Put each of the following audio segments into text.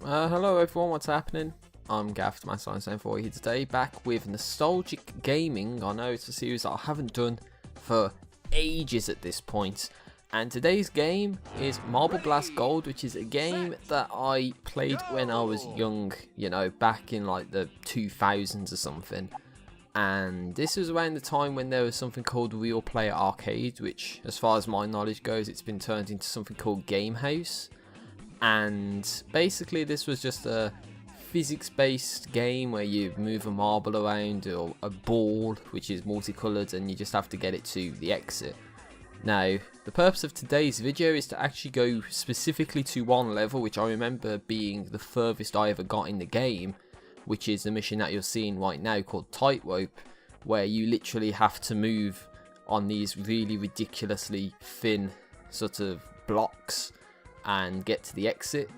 Hello everyone, what's happening? I'm Gav, my Science94 here today, back with Nostalgic Gaming. I know it's a series that I haven't done for ages at this point. And today's game is Marble Blast Gold, which is a game that I played when I was young, you know, back in like the 2000s or something. And this was around the time when there was something called Real Player Arcade, which, as far as my knowledge goes, it's been turned into something called Game House. And basically this was just a physics-based game where you move a marble around, or a ball which is multicolored, and you just have to get it to the exit. Now, the purpose of today's video is to actually go specifically to one level, which I remember being the furthest I ever got in the game, which is the mission that you're seeing right now called Tightrope, where you literally have to move on these really ridiculously thin sort of blocks and get to the exit.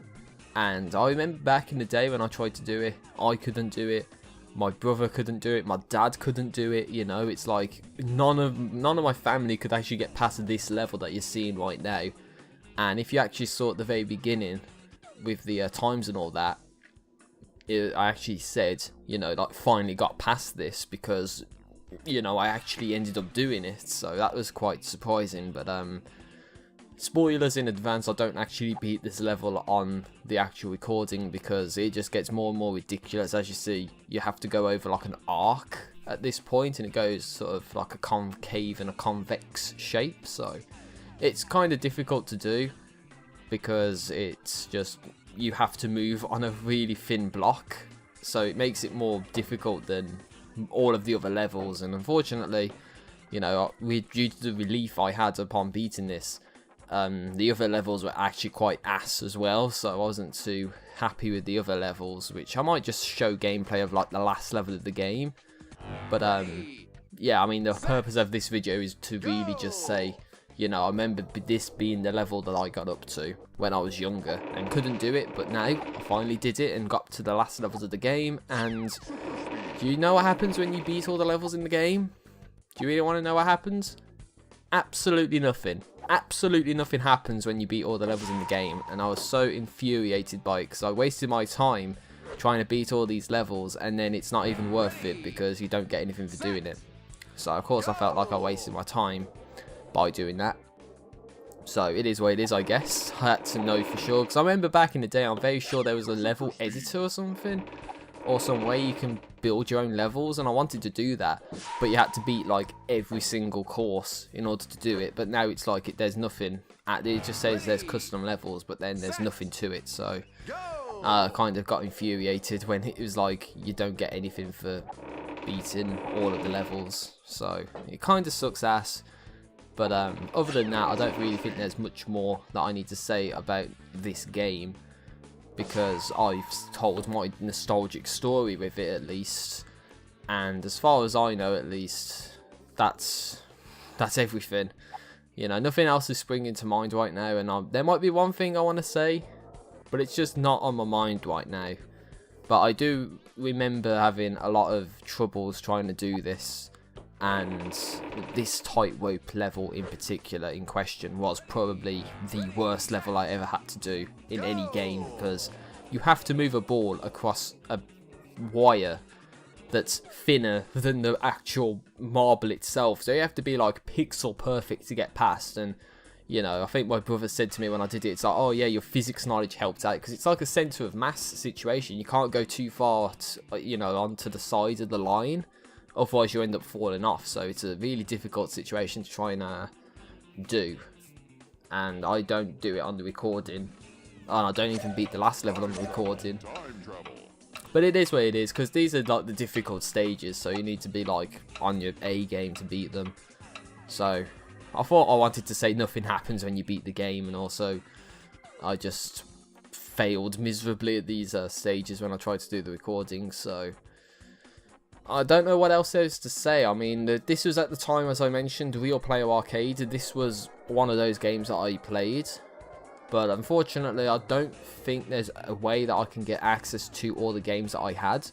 And I remember back in the day when I tried to do it, I couldn't do it, my brother couldn't do it, my dad couldn't do it, you know. It's like none of my family could actually get past this level that you're seeing right now. And if you actually saw at the very beginning with the times and all that, I actually said, you know, like finally got past this because, you know, I actually ended up doing it. So that was quite surprising. But spoilers in advance, I don't actually beat this level on the actual recording because it just gets more and more ridiculous. As you see, you have to go over like an arc at this point, and it goes sort of like a concave and a convex shape, so it's kind of difficult to do because it's just, you have to move on a really thin block, so it makes it more difficult than all of the other levels. And unfortunately, you know, due to the relief I had upon beating this, the other levels were actually quite ass as well, so I wasn't too happy with the other levels, which I might just show gameplay of like the last level of the game. But yeah, I mean, the purpose of this video is to really just say, you know, I remember this being the level that I got up to when I was younger and couldn't do it, but now I finally did it and got to the last levels of the game. And do you know what happens when you beat all the levels in the game? Do you really want to know what happens? Absolutely nothing. Absolutely nothing happens when you beat all the levels in the game, and I was so infuriated by it because I wasted my time trying to beat all these levels, and then it's not even worth it because you don't get anything for doing it. So of course I felt like I wasted my time by doing that. So it is what it is, I guess. I had to know for sure because I remember back in the day, I'm very sure there was a level editor or something, or some way you can build your own levels, and I wanted to do that, but you had to beat like every single course in order to do it. But now it's like there's nothing, it just says there's custom levels, but then there's nothing to it. So I kind of got infuriated when it was like you don't get anything for beating all of the levels, so it kind of sucks ass. But other than that, I don't really think there's much more that I need to say about this game, because I've told my nostalgic story with it at least, and as far as I know at least, that's everything. You know, nothing else is springing to mind right now, and there might be one thing I want to say, but it's just not on my mind right now. But I do remember having a lot of troubles trying to do this, and this tightrope level in particular in question was probably the worst level I ever had to do in any game, because you have to move a ball across a wire that's thinner than the actual marble itself, so you have to be like pixel perfect to get past. And you know, I think my brother said to me when I did it, it's like, oh yeah, your physics knowledge helped out, because it's like a centre of mass situation. You can't go too far, you know, onto the side of the line, otherwise you end up falling off. So it's a really difficult situation to try and do, and I don't do it on the recording, and I don't even beat the last level on the recording. But it is what it is, because these are like the difficult stages, so you need to be like on your A game to beat them. So I thought I wanted to say nothing happens when you beat the game, and also I just failed miserably at these stages when I tried to do the recording. So I don't know what else there is to say. I mean, this was at the time, as I mentioned, Real Player Arcade. This was one of those games that I played, but unfortunately I don't think there's a way that I can get access to all the games that I had.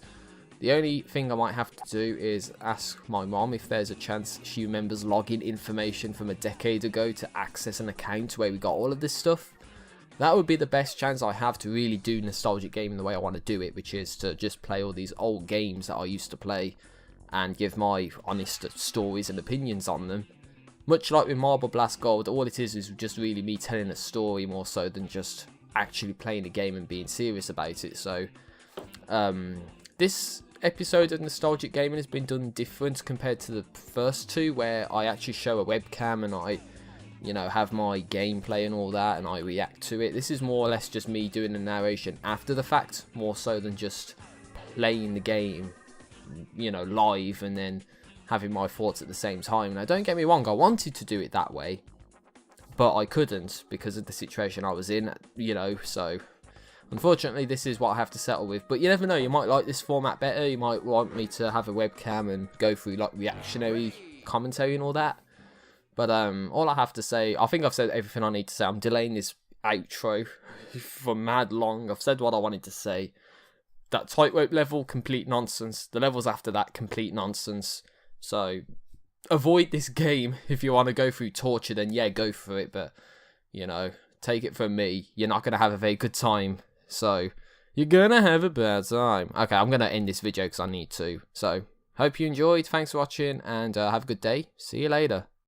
The only thing I might have to do is ask my mom if there's a chance she remembers login information from a decade ago to access an account where we got all of this stuff. that would be the best chance I have to really do nostalgic gaming the way I want to do it, which is to just play all these old games that I used to play and give my honest stories and opinions on them. Much like with Marble Blast Gold, all it is just really me telling a story more so than just actually playing a game and being serious about it. So this episode of Nostalgic Gaming has been done different compared to the first two, where I actually show a webcam and I, you know, have my gameplay and all that and I react to it. This is more or less just me doing the narration after the fact, more so than just playing the game, you know, live and then having my thoughts at the same time. Now, don't get me wrong, I wanted to do it that way, but I couldn't because of the situation I was in, you know, so unfortunately this is what I have to settle with. But you never know, you might like this format better, you might want me to have a webcam and go through like reactionary commentary and all that. But all I have to say, I think I've said everything I need to say. I'm delaying this outro for mad long. I've said what I wanted to say. That tightrope level, complete nonsense. The levels after that, complete nonsense. So, avoid this game. If you want to go through torture, then yeah, go for it. But, you know, take it from me, you're not going to have a very good time. So, you're going to have a bad time. Okay, I'm going to end this video because I need to. So, hope you enjoyed. Thanks for watching and have a good day. See you later.